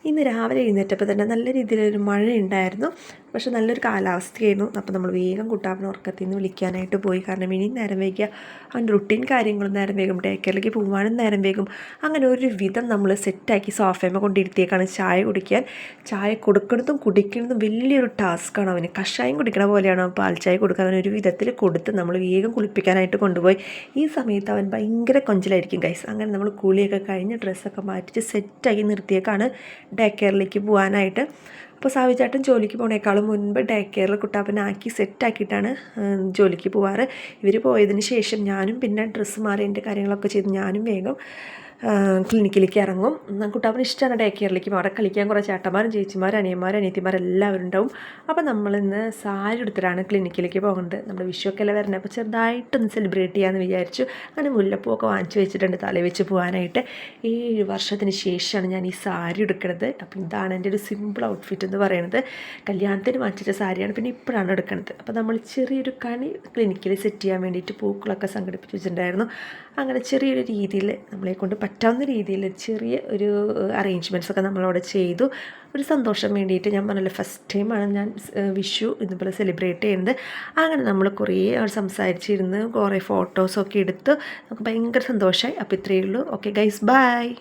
ഇന്ന് രാവിലെ എഴുന്നേറ്റപ്പോൾ തന്നെ നല്ല രീതിയിലൊരു മഴയുണ്ടായിരുന്നു. പക്ഷെ നല്ലൊരു കാലാവസ്ഥയായിരുന്നു. അപ്പോൾ നമ്മൾ വേഗം കുട്ടാപ്പനെ ഉറക്കത്തിൽ നിന്ന് വിളിക്കാനായിട്ട് പോയി. കാരണം ഇനി നേരം വൈകിയ അവൻ്റെ റുട്ടീൻ കാര്യങ്ങളും നേരം വേഗം, ഡേ കെയറിലേക്ക് പോകാനും നേരം വേഗം. അങ്ങനെ ഒരു വിധം നമ്മൾ സെറ്റാക്കി സോഫയമ കൊണ്ടിരുത്തിയേക്കാണ് ചായ കുടിക്കാൻ. ചായ കൊടുക്കുന്നതും കുടിക്കുന്നതും വലിയൊരു ടാസ്ക്കാണ് അവന്. കഷായം കുടിക്കണ പോലെയാണ് പാൽ ചായ കൊടുക്കുക. അവനൊരു വിധത്തിൽ കൊടുത്ത് നമ്മൾ വേഗം കുളിപ്പിക്കാനായിട്ട് കൊണ്ടുപോയി. ഈ സമയത്ത് അവൻ ഭയങ്കര കൊഞ്ചലായിരിക്കും ഗൈസ്. അങ്ങനെ നമ്മൾ കുളിയൊക്കെ കഴിഞ്ഞ് ഡ്രസ്സൊക്കെ മാറ്റിച്ച് സെറ്റാക്കി നിർത്തിയേക്കാണ് ഡേ കെയറിലേക്ക് പോകാനായിട്ട്. അപ്പോൾ സാവിചേട്ടൻ ജോലിക്ക് പോണേക്കാളും മുൻപ് ഡേ കെയറിൽ കുട്ടാപ്പനാക്കി സെറ്റാക്കിയിട്ടാണ് ജോലിക്ക് പോവാറ്. ഇവർ പോയതിന് ശേഷം ഞാനും പിന്നെ ഡ്രസ്സ് മാറി എൻ്റെ കാര്യങ്ങളൊക്കെ ചെയ്ത് ഞാനും വേഗം ക്ലിനിക്കിലേക്ക് ഇറങ്ങും. കുട്ടാപ്പന് ഇഷ്ടമാണ് ഡേ കെയറിലേക്ക് അവിടെ കളിക്കാൻ കുറേ ചേട്ടന്മാരും ചേച്ചിമാരും അനിയന്മാരും അനിയത്തിമാരും എല്ലാവരും ഉണ്ടാവും. അപ്പോൾ നമ്മളിന്ന് സാരി എടുത്തിട്ടാണ് ക്ലിനിക്കിലേക്ക് പോകുന്നത്. നമ്മുടെ വിഷുവൊക്കെ അല്ലേ വരുന്നത്, അപ്പോൾ ചെറുതായിട്ടൊന്ന് സെലിബ്രേറ്റ് ചെയ്യാമെന്ന് വിചാരിച്ചു. അങ്ങനെ മുല്ലപ്പൂവൊക്കെ വാങ്ങിച്ചു വെച്ചിട്ടുണ്ട് തല വെച്ച് പോകാനായിട്ട്. 7 വർഷത്തിന് ശേഷമാണ് ഞാൻ ഈ സാരി എടുക്കുന്നത്. അപ്പോൾ ഇതാണ് എൻ്റെ ഒരു സിമ്പിൾ ഔട്ട്ഫിറ്റ് എന്ന് പറയുന്നത്. കല്യാണത്തിന് വാങ്ങിച്ച സാരിയാണ്, പിന്നെ ഇപ്പോഴാണ് എടുക്കുന്നത്. അപ്പോൾ നമ്മൾ ചെറിയൊരു കണി ക്ലിനിക്കിൽ സെറ്റ് ചെയ്യാൻ വേണ്ടിയിട്ട് പൂക്കളൊക്കെ സംഘടിപ്പിച്ച് വെച്ചിട്ടുണ്ടായിരുന്നു. അങ്ങനെ ചെറിയൊരു രീതിയിൽ നമ്മളെ കൊണ്ട് പറ്റാവുന്ന രീതിയിൽ ചെറിയ ഒരു അറേഞ്ച്മെൻറ്റ്സൊക്കെ നമ്മളവിടെ ചെയ്തു. ഒരു സന്തോഷം വേണ്ടിയിട്ട്. ഞാൻ പറഞ്ഞല്ലോ ഫസ്റ്റ് ടൈമാണ് ഞാൻ വിഷു ഇതുപോലെ സെലിബ്രേറ്റ് ചെയ്യുന്നത്. അങ്ങനെ നമ്മൾ കുറേ സംസാരിച്ചിരുന്ന് കുറേ ഫോട്ടോസൊക്കെ എടുത്ത് നമുക്ക് ഭയങ്കര സന്തോഷമായി. അപ്പോൾ ഇത്രയേ ഉള്ളൂ. Okay guys, by.